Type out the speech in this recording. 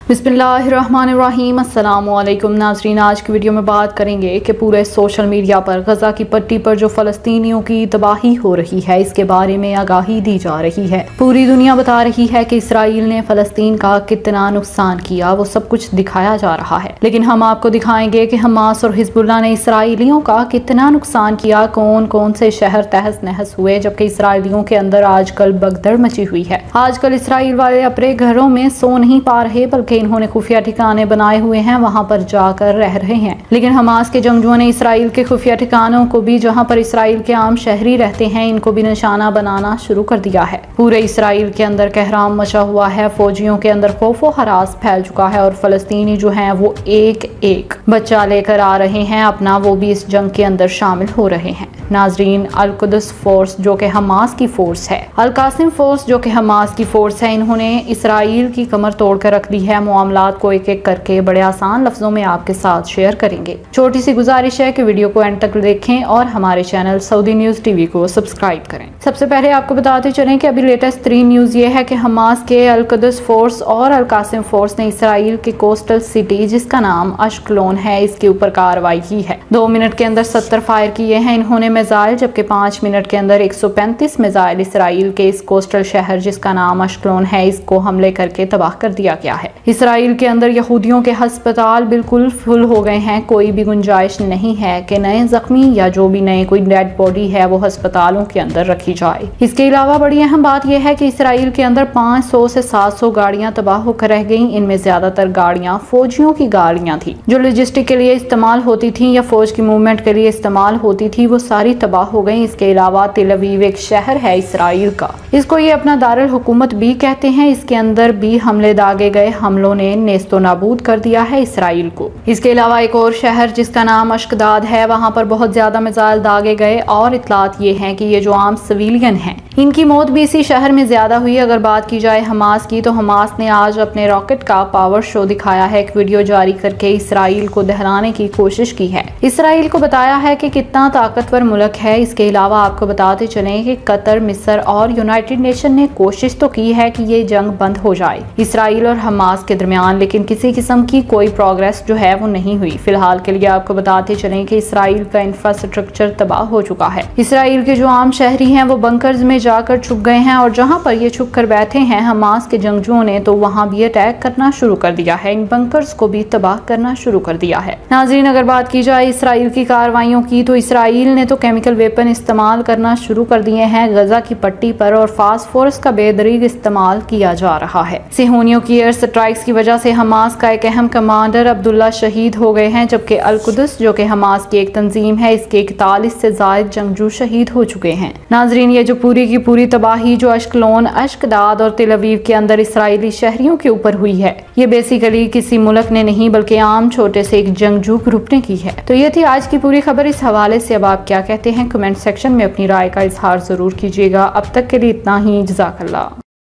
बिस्मिल्लाहिर्रहमानिर्रहीम। अस्सलामुअलैकुम नाज़रीन, आज की वीडियो में बात करेंगे कि पूरे सोशल मीडिया पर गजा की पट्टी पर जो फ़लस्तीनियों की तबाही हो रही है इसके बारे में आगाही दी जा रही है। पूरी दुनिया बता रही है कि इसराइल ने फ़लस्तीन का कितना नुकसान किया, वो सब कुछ दिखाया जा रहा है। लेकिन हम आपको दिखाएंगे कि हमास और हिजबुल्लाह ने इसराइलियों का कितना नुकसान किया, कौन कौन से शहर तहस नहस हुए, जबकि इसराइलियों के अंदर आजकल भगदड़ मची हुई है। आजकल इसराइल वाले अपने घरों में सो नहीं पा रहे, बल्कि इन्होंने खुफिया ठिकाने बनाए हुए हैं, वहां पर जाकर रह रहे हैं। लेकिन हमास के जंगजुओं ने इसराइल के खुफिया ठिकानों को भी, जहां पर इसराइल के आम शहरी रहते हैं, इनको भी निशाना बनाना शुरू कर दिया है। पूरे इसराइल के अंदर कहराम मचा हुआ है, फौजियों के अंदर खौफो हरास फैल चुका है और फलस्तीनी जो हैं वो एक एक बच्चा लेकर आ रहे हैं अपना, वो भी इस जंग के अंदर शामिल हो रहे हैं। नाजरीन, अल कुद्स फोर्स जो कि हमास की फोर्स है, अल कासिम फोर्स जो कि हमास की फोर्स है, इन्होंने इसराइल की कमर तोड़ कर रख दी है। मामलात को एक एक करके बड़े आसान लफ्जों में आपके साथ शेयर करेंगे। छोटी सी गुजारिश है कि वीडियो को एंड तक देखें और हमारे चैनल सऊदी न्यूज टीवी को सब्सक्राइब करें। सबसे पहले आपको बताते चलें कि अभी लेटेस्ट 3 न्यूज ये है कि हमास के अल कुद्स फोर्स और अल कासिम फोर्स ने इसराइल के कोस्टल सिटी जिसका नाम अश्कलोन है, इसके ऊपर कार्रवाई की है। 2 मिनट के अंदर 70 फायर किए हैं इन्होंने मिसाइल, जबकि 5 मिनट के अंदर 135 मिसाइल इसराइल के इस कोस्टल शहर जिसका नाम अश्कलोन है इसको हमले करके तबाह कर दिया गया है। इसराइल के अंदर यहूदियों के अस्पताल बिल्कुल फुल हो गए हैं, कोई भी गुंजाइश नहीं है कि नए जख्मी या जो भी नए कोई डेड बॉडी है वो अस्पतालों के अंदर रखी जाए। इसके अलावा बड़ी अहम बात यह है कि इसराइल के अंदर 500 से 700 गाड़ियां तबाह होकर रह गईं। इनमें ज्यादातर गाड़ियां फौजियों की गाड़ियां थी जो लॉजिस्टिक के लिए इस्तेमाल होती थी या फौज की मूवमेंट के लिए इस्तेमाल होती थी, वो सारी तबाह हो गई। इसके अलावा तेल अवीव एक शहर है इसराइल का, इसको ये अपना दारुल हुकूमत भी कहते हैं, इसके अंदर भी हमले दागे गए। हमलों ने नेस्तो नाबूद कर दिया है इसराइल को। इसके अलावा एक और शहर जिसका नाम अश्कदाद है, वहां पर बहुत ज्यादा मिसाइल दागे गए और इतलात ये हैं कि ये जो आम सिविलियन हैं इनकी मौत भी इसी शहर में ज्यादा हुई। अगर बात की जाए हमास की, तो हमास ने आज अपने रॉकेट का पावर शो दिखाया है, एक वीडियो जारी करके इसराइल को दहराने की कोशिश की है। इसराइल को बताया है कि कितना ताकतवर मुल्क है। इसके अलावा आपको बताते चलें कि कतर, मिस्र और यूनाइटेड नेशन ने कोशिश तो की है कि ये जंग बंद हो जाए इसराइल और हमास के दरमियान, लेकिन किसी किस्म की कोई प्रोग्रेस जो है वो नहीं हुई। फिलहाल के लिए आपको बताते चलें कि इसराइल का इंफ्रास्ट्रक्चर तबाह हो चुका है। इसराइल के जो आम शहरी हैं वो बंकर्स में जाकर छुप गए हैं और जहां पर ये छुप कर बैठे हैं हमास के जंगजुओं ने तो वहां भी अटैक करना शुरू कर दिया है, इन बंकर्स को भी तबाह करना शुरू कर दिया है। नाज़रीन, अगर बात की जाए इसराइल की कार्रवाइयों की, तो इसराइल ने तो केमिकल वेपन इस्तेमाल करना शुरू कर दिए हैं गजा की पट्टी पर और फास्फोरस का बेदरीग इस्तेमाल किया जा रहा है। सेहूनियों की एयर स्ट्राइक्स की वजह से हमास का एक अहम कमांडर अब्दुल्ला शहीद हो गए हैं, जबकि अल कुद्स जो कि हमास की एक तंजीम है इसके 41 से ज्यादा जंगजू शहीद हो चुके हैं। नाजरीन, ये जो पूरी की पूरी तबाही जो अश्कलोन, अश्कदाद और तेल अवीव के अंदर इसराइली शहरियों के ऊपर हुई है, ये बेसिकली किसी मुल्क ने नहीं बल्कि आम छोटे से एक जंगजू ग्रुप ने की है। तो ये थी आज की पूरी खबर। इस हवाले से अब आप क्या कहते हैं, कमेंट सेक्शन में अपनी राय का इजहार जरूर कीजिएगा। अब तक के लिए इतना ही, जज़ाकल्लाह।